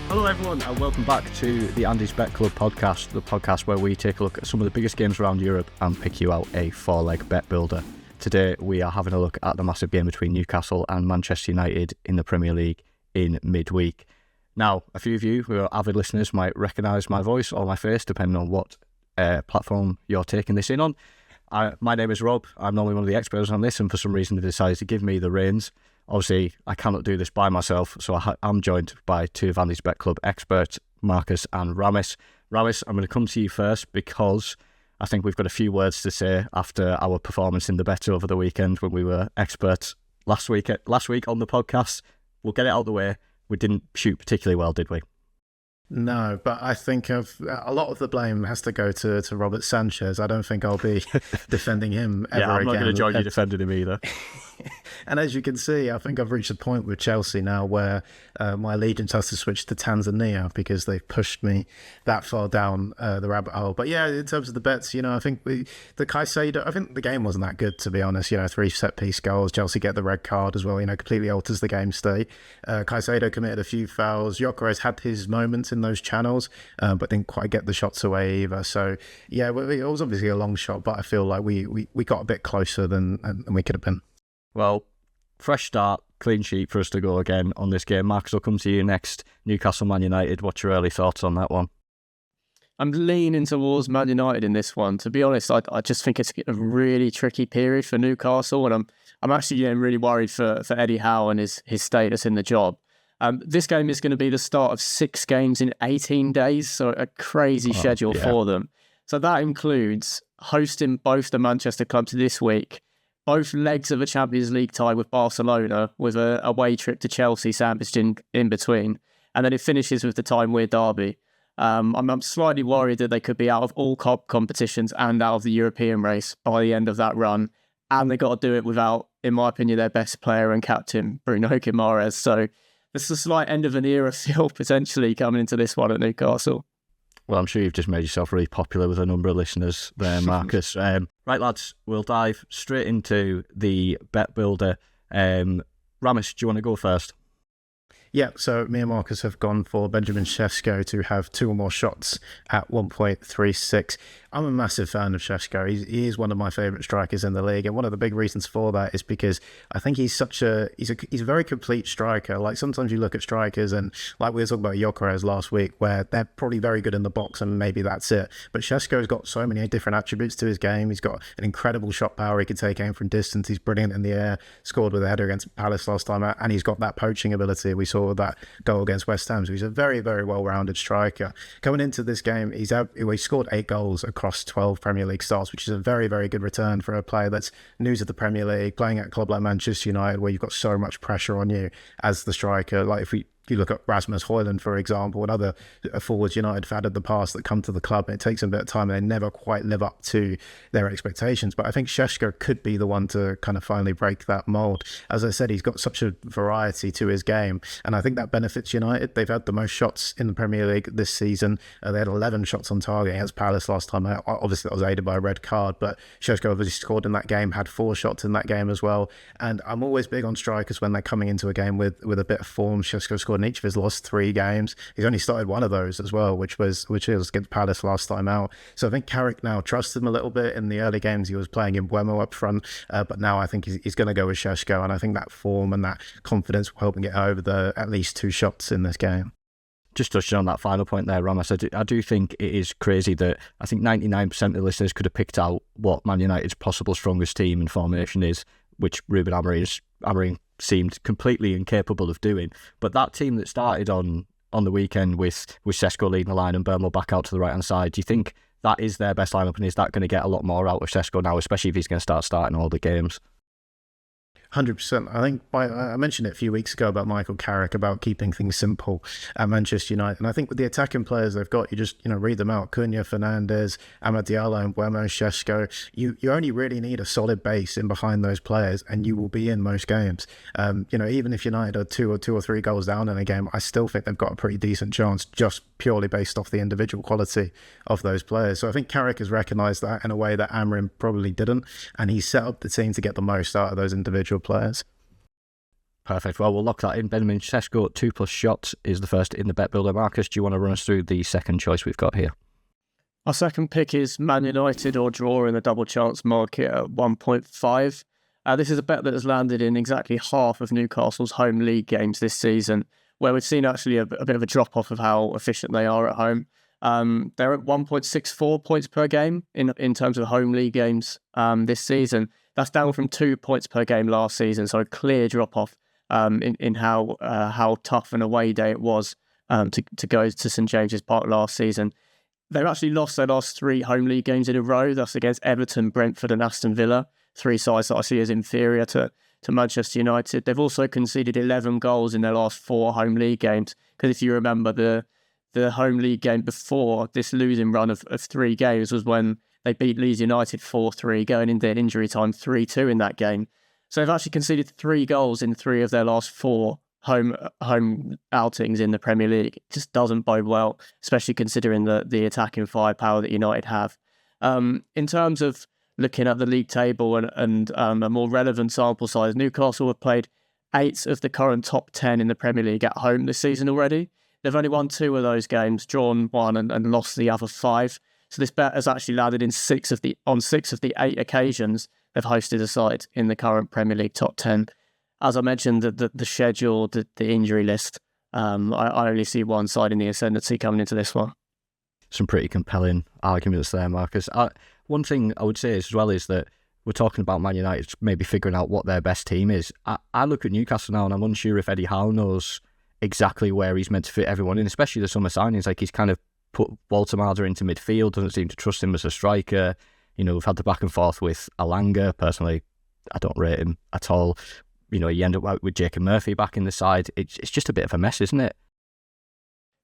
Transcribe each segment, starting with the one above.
Hello everyone and welcome back to the Andy's Bet Club podcast, the podcast where we take a look at some of the biggest games around Europe and pick you out a four-leg bet builder. Today we are having a look at the massive game between Newcastle and Manchester United in the Premier League in midweek. Now, a few of you who are avid listeners might recognise my voice or my face depending on what platform you're taking this in on. My name is Rob, I'm normally one of the experts on this and for some reason they decided to give me the reins. Obviously, I cannot do this by myself, so I'm joined by two of Andy's Bet Club experts, Marcus and Ramis. Ramis, I'm going to come to you first because I think we've got a few words to say after our performance in the bet over the weekend when we were experts last week on the podcast. We'll get it out of the way. We didn't shoot particularly well, did we? No, but I think a lot of the blame has to go to Robert Sanchez. I don't think I'll be defending him ever again. Yeah, I'm not going to join you defending him either. And as you can see, I think I've reached a point with Chelsea now where my allegiance has to switch to Tanzania because they've pushed me that far down the rabbit hole. But yeah, in terms of the bets, I think the Caicedo, I think the game wasn't that good, to be honest. 3 set-piece goals. Chelsea get the red card as well, completely alters the game state. Caicedo committed a few fouls. Gyökeres had his moments in those channels, but didn't quite get the shots away either. So yeah, it was obviously a long shot, but I feel like we got a bit closer than we could have been. Well, fresh start, clean sheet for us to go again on this game. Marcus, I'll come to you next. Newcastle, Man United, what's your early thoughts on that one? I'm leaning towards Man United in this one. To be honest, I just think it's a really tricky period for Newcastle, and I'm actually getting really worried for Eddie Howe and his status in the job. This game is going to be the start of 6 games in 18 days, so a crazy schedule for them. So that includes hosting both the Manchester clubs this week, both legs of a Champions League tie with Barcelona, with a away trip to Chelsea sandwiched in between. And then it finishes with the Time Weird derby. I'm slightly worried that they could be out of all competitions and out of the European race by the end of that run. And they got to do it without, in my opinion, their best player and captain, Bruno Guimaraes. So there's a slight end of an era feel potentially coming into this one at Newcastle. Well, I'm sure you've just made yourself really popular with a number of listeners there, Marcus. Right, lads, we'll dive straight into the bet builder. Ramis, do you want to go first? Yeah, so me and Marcus have gone for Benjamin Šeško to have 2 or more shots at 1.36. I'm a massive fan of Šeško. He is one of my favourite strikers in the league, and one of the big reasons for that is because I think he's a very complete striker. Like sometimes you look at strikers, and like we were talking about Gyökeres last week, where they're probably very good in the box, and maybe that's it. But Šeško's got so many different attributes to his game. He's got an incredible shot power. He can take aim from distance. He's brilliant in the air. Scored with a header against Palace last time out, and he's got that poaching ability. We saw that goal against West Ham. So he's a very, very well-rounded striker. Coming into this game, he scored 8 goals across 12 Premier League starts, which is a very, very good return for a player that's new to the Premier League, playing at a club like Manchester United, where you've got so much pressure on you as the striker. Like if you look at Rasmus Højlund, for example, and other forwards United have had in the past that come to the club, and it takes them a bit of time and they never quite live up to their expectations. But I think Šeško could be the one to kind of finally break that mould. As I said, he's got such a variety to his game, and I think that benefits United. They've had the most shots in the Premier League this season. They had 11 shots on target against Palace last time out. Obviously, that was aided by a red card, but Šeško obviously scored in that game, had 4 shots in that game as well. And I'm always big on strikers when they're coming into a game with a bit of form. Šeško scored in each of his last 3 games. He's only started one of those as well, which was against Palace last time out. So I think Carrick now trusts him a little bit. In the early games, he was playing in Buemo up front, but now I think he's going to go with Šeško, and I think that form and that confidence will help him get over the at least 2 shots in this game. Just touching on that final point there, Ramis, I do think it is crazy that I think 99% of the listeners could have picked out what Man United's possible strongest team and formation is, which Ruben Amorim seemed completely incapable of doing. But that team that started on the weekend with Šeško leading the line and Burmo back out to the right-hand side, do you think that is their best lineup, and is that going to get a lot more out of Šeško now, especially if he's going to starting all the games? 100%. I think I mentioned it a few weeks ago about Michael Carrick, about keeping things simple at Manchester United. And I think with the attacking players they've got, you just read them out. Cunha, Fernandes, Amad Diallo, and Buemo, Šeško. You only really need a solid base in behind those players, and you will be in most games. Even if United are 2 or 3 goals down in a game, I still think they've got a pretty decent chance, just purely based off the individual quality of those players. So I think Carrick has recognised that in a way that Amorim probably didn't, and he set up the team to get the most out of those individual players. Perfect. Well, we'll lock that in. Benjamin Sesko, 2+ shots is the first in the bet builder. Marcus, do you want to run us through the second choice we've got here? Our second pick is Man United or draw in the double chance market at 1.5. This is a bet that has landed in exactly half of Newcastle's home league games this season, where we've seen actually a bit of a drop-off of how efficient they are at home. They're at 1.64 points per game in terms of home league games this season. That's down from 2 points per game last season, so a clear drop-off in how tough an away day it was to go to St James's Park last season. They've actually lost their last 3 home league games in a row. That's against Everton, Brentford and Aston Villa, 3 sides that I see as inferior to Manchester United. They've also conceded 11 goals in their last 4 home league games, because if you remember, the home league game before this losing run of 3 games was when they beat Leeds United 4-3, going into injury time 3-2 in that game. So they've actually conceded 3 goals in 3 of their last 4 home outings in the Premier League. It just doesn't bode well, especially considering the attacking firepower that United have. In terms of looking at the league table and a more relevant sample size, Newcastle have played 8 of the current top 10 in the Premier League at home this season already. They've only won 2 of those games, drawn 1 and lost the other 5. So this bet has actually landed in 6 of the 8 occasions they've hosted a side in the current Premier League top 10. As I mentioned, the schedule, the injury list, I only see one side in the ascendancy coming into this one. Some pretty compelling arguments there, Marcus. One thing I would say as well is that we're talking about Man United maybe figuring out what their best team is. I look at Newcastle now and I'm unsure if Eddie Howe knows exactly where he's meant to fit everyone in, especially the summer signings. Like, he's kind of put Walter Marder into midfield, doesn't seem to trust him as a striker. You know, we've had the back and forth with Alanga. Personally, I don't rate him at all. You know, you end up with Jacob Murphy back in the side. It's just a bit of a mess, isn't it?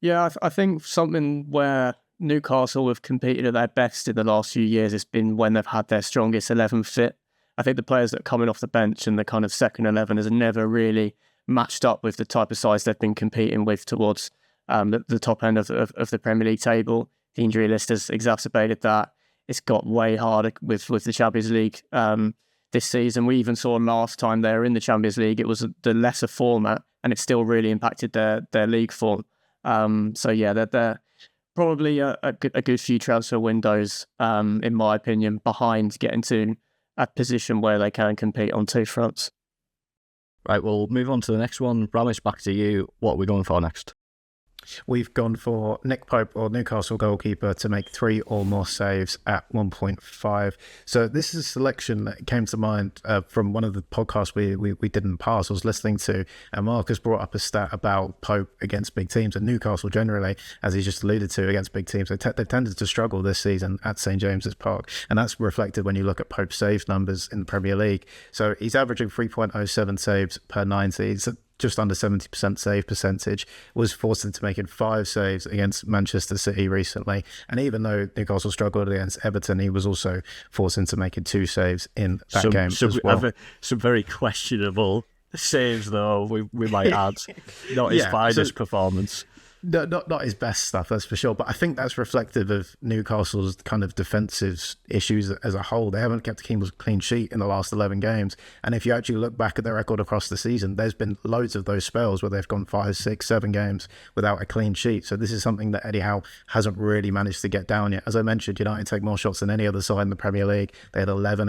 Yeah, I think something where Newcastle have competed at their best in the last few years has been when they've had their strongest 11 fit. I think the players that are coming off the bench and the kind of second 11 has never really matched up with the type of size they've been competing with towards the top end of the Premier League table. The injury list has exacerbated that. It's got way harder with the Champions League this season. We even saw last time they were in the Champions League, it was the lesser format, and it still really impacted their league form. So yeah, they're probably a good few transfer windows, in my opinion, behind getting to a position where they can compete on 2 fronts. Right, we'll move on to the next one. Ramis, back to you. What are we going for next? We've gone for Nick Pope, or Newcastle goalkeeper, to make 3 or more saves at 1.5. So this is a selection that came to mind from one of the podcasts we did in the past. I was listening to, and Marcus brought up a stat about Pope against big teams, and Newcastle generally, as he just alluded to, against big teams. They've tended to struggle this season at St James's Park, and that's reflected when you look at Pope's save numbers in the Premier League. So he's averaging 3.07 saves per 90. It's just under 70% save percentage, was forced into making 5 saves against Manchester City recently. And even though Newcastle struggled against Everton, he was also forced into making 2 saves in that game as well. Some very questionable saves, though, we might add. Not his finest performance. Not his best stuff, that's for sure. But I think that's reflective of Newcastle's kind of defensive issues as a whole. They haven't kept a clean sheet in the last 11 games. And if you actually look back at their record across the season, there's been loads of those spells where they've gone 5, 6, 7 games without a clean sheet. So this is something that Eddie Howe hasn't really managed to get down yet. As I mentioned, United take more shots than any other side in the Premier League. They had 11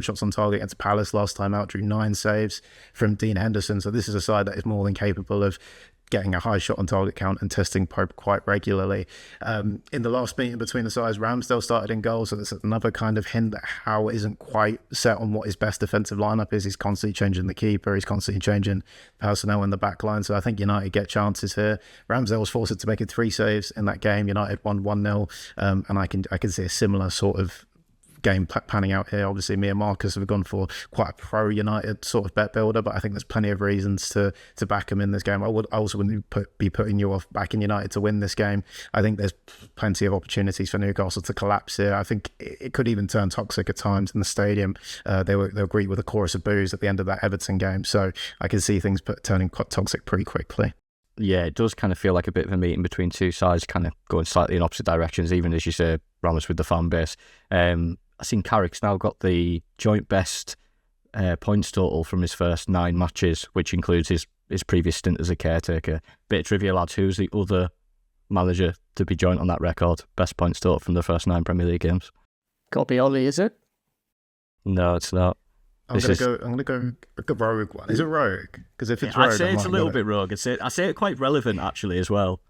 shots on target against Palace last time out, drew 9 saves from Dean Henderson. So this is a side that is more than capable of getting a high shot on target count and testing Pope quite regularly. In the last meeting between the sides, Ramsdale started in goal, so that's another kind of hint that Howe isn't quite set on what his best defensive lineup is. He's constantly changing the keeper, he's constantly changing personnel in the back line, so I think United get chances here. Ramsdale was forced to make 3 saves in that game. United won 1-0, and I can see a similar sort of game panning out here. Obviously, me and Marcus have gone for quite a pro-United sort of bet builder, but I think there's plenty of reasons to back him in this game. I also wouldn't be putting you off backing United to win this game. I think there's plenty of opportunities for Newcastle to collapse here. I think it could even turn toxic at times in the stadium. They'll greet with a chorus of boos at the end of that Everton game, so I can see things turning quite toxic pretty quickly. Yeah, it does kind of feel like a bit of a meeting between two sides, kind of going slightly in opposite directions, even as you say, Ramis with the fan base. I've seen Carrick's now got the joint best points total from his first 9 matches, which includes his previous stint as a caretaker. Bit of trivia, lads, who's the other manager to be joined on that record? Best points total from the first 9 Premier League games. Got to be Ollie, is it? No, it's not. I'm gonna go a rogue one. Is it rogue? Because if it's rogue, I'd say it's a little bit rogue. I say it quite relevant actually as well.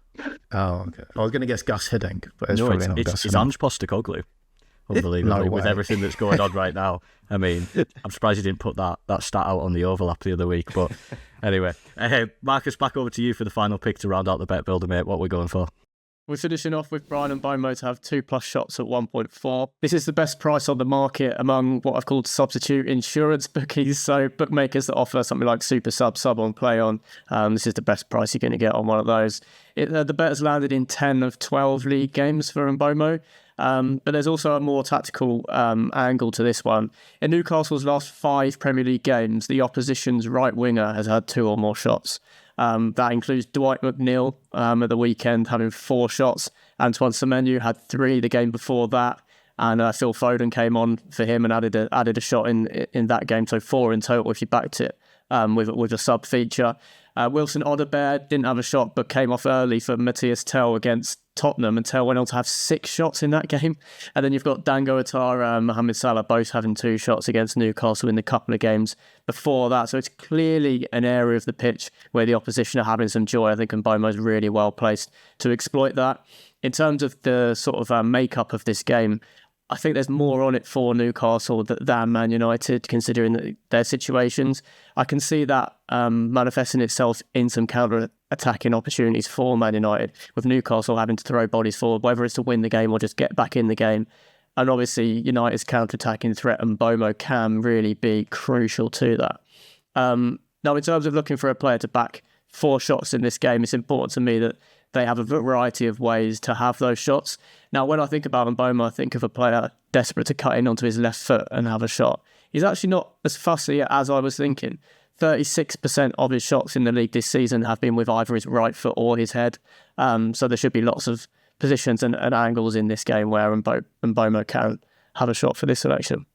Oh, okay. I was gonna guess Gus Hiddink, but it's No, probably not Gus it's Hiddink. Ange Postecoglou. Unbelievably, No with way. everything that's going on right now. I mean, I'm surprised he didn't put that stat out on the overlap the other week. But anyway, Marcus, back over to you for the final pick to round out the bet builder, mate. What we're going for? We're finishing off with Brian and Bomo to have 2+ shots at 1.4. This is the best price on the market among what I've called substitute insurance bookies. So bookmakers that offer something like Super Sub on, Play On. This is the best price you're going to get on one of those. The bet has landed in 10 of 12 league games for Mbomo. But there's also a more tactical angle to this one. In Newcastle's last 5 Premier League games, the opposition's right winger has had 2 or more shots. That includes Dwight McNeil at the weekend having 4 shots. Antoine Semenyo had 3 the game before that. And Phil Foden came on for him and added a shot in that game. So 4 in total if you backed it with a sub feature. Wilson Odobert didn't have a shot but came off early for Matthias Tell against Tottenham, and Tell went on to have 6 shots in that game. And then you've got Dango Atara and Mohamed Salah both having 2 shots against Newcastle in the couple of games before that. So it's clearly an area of the pitch where the opposition are having some joy. I think Mbomo's really well placed to exploit that. In terms of the sort of makeup of this game, I think there's more on it for Newcastle than Man United, considering their situations. I can see that manifesting itself in some counter-attacking opportunities for Man United, with Newcastle having to throw bodies forward, whether it's to win the game or just get back in the game. And obviously, United's counter-attacking threat and Mbomo can really be crucial to that. Now, in terms of looking for a player to back 4 shots in this game, it's important to me that they have a variety of ways to have those shots. Now, when I think about Mbomo, I think of a player desperate to cut in onto his left foot and have a shot. He's actually not as fussy as I was thinking. 36% of his shots in the league this season have been with either his right foot or his head. So there should be lots of positions and angles in this game where Mbomo can have a shot for this selection.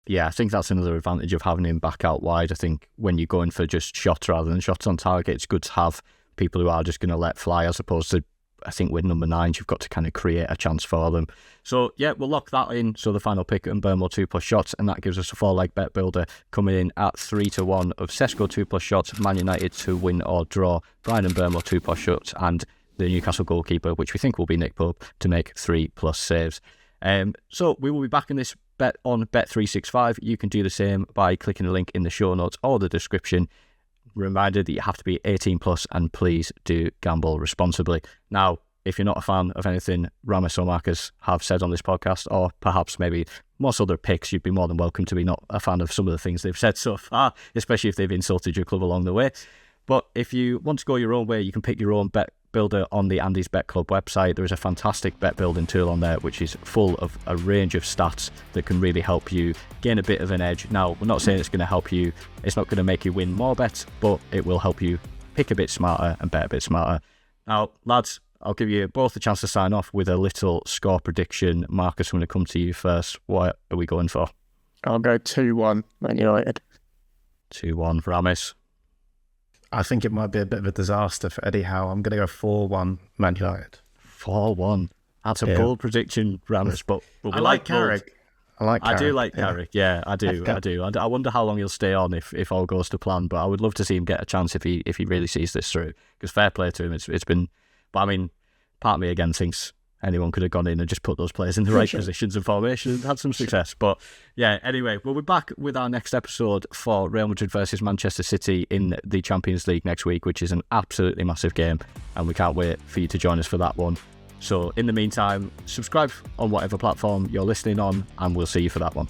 Yeah, I think that's another advantage of having him back out wide. I think when you're going for just shots rather than shots on target, it's good to have people who are just going to let fly, as opposed to, I think with number 9s, you've got to kind of create a chance for them. So yeah, we'll lock that in. So the final pick, Mbomo 2+ shots, and that gives us a 4-leg bet builder coming in at 3-1 of Sesko 2+ shots, Man United to win or draw, Brian Mbomo 2+ shots, and the Newcastle goalkeeper, which we think will be Nick Pope, to make 3+ saves. So we will be back in this bet on Bet365. You can do the same by clicking the link in the show notes or the description. Reminder that you have to be 18+ and please do gamble responsibly. Now, if you're not a fan of anything Ramis or Marcus have said on this podcast, or perhaps maybe most other picks, you'd be more than welcome to be not a fan of some of the things they've said so far, especially if they've insulted your club along the way. But if you want to go your own way, you can pick your own bet builder on the Andy's Bet Club website. There is a fantastic bet building tool on there which is full of a range of stats that can really help you gain a bit of an edge. Now, we're not saying it's going to help you, it's not going to make you win more bets, but it will help you pick a bit smarter and bet a bit smarter. Now, lads, I'll give you both a chance to sign off with a little score prediction. Marcus, I'm going to come to you first. What are we going for? I'll go 2-1 Man United. 2-1 Ramis. I think it might be a bit of a disaster for Eddie Howe. I'm going to go 4-1 Man United. 4-1. That's a bold prediction, Ramis, but I like Carrick. I do like Carrick. Yeah, I do. I wonder how long he'll stay on if all goes to plan. But I would love to see him get a chance if he really sees this through. Because fair play to him. It's been. But I mean, part of me again thinks anyone could have gone in and just put those players in the right positions and formations and had some success. But yeah, anyway, we'll be back with our next episode for Real Madrid versus Manchester City in the Champions League next week, which is an absolutely massive game, and we can't wait for you to join us for that one. So in the meantime, subscribe on whatever platform you're listening on, and we'll see you for that one.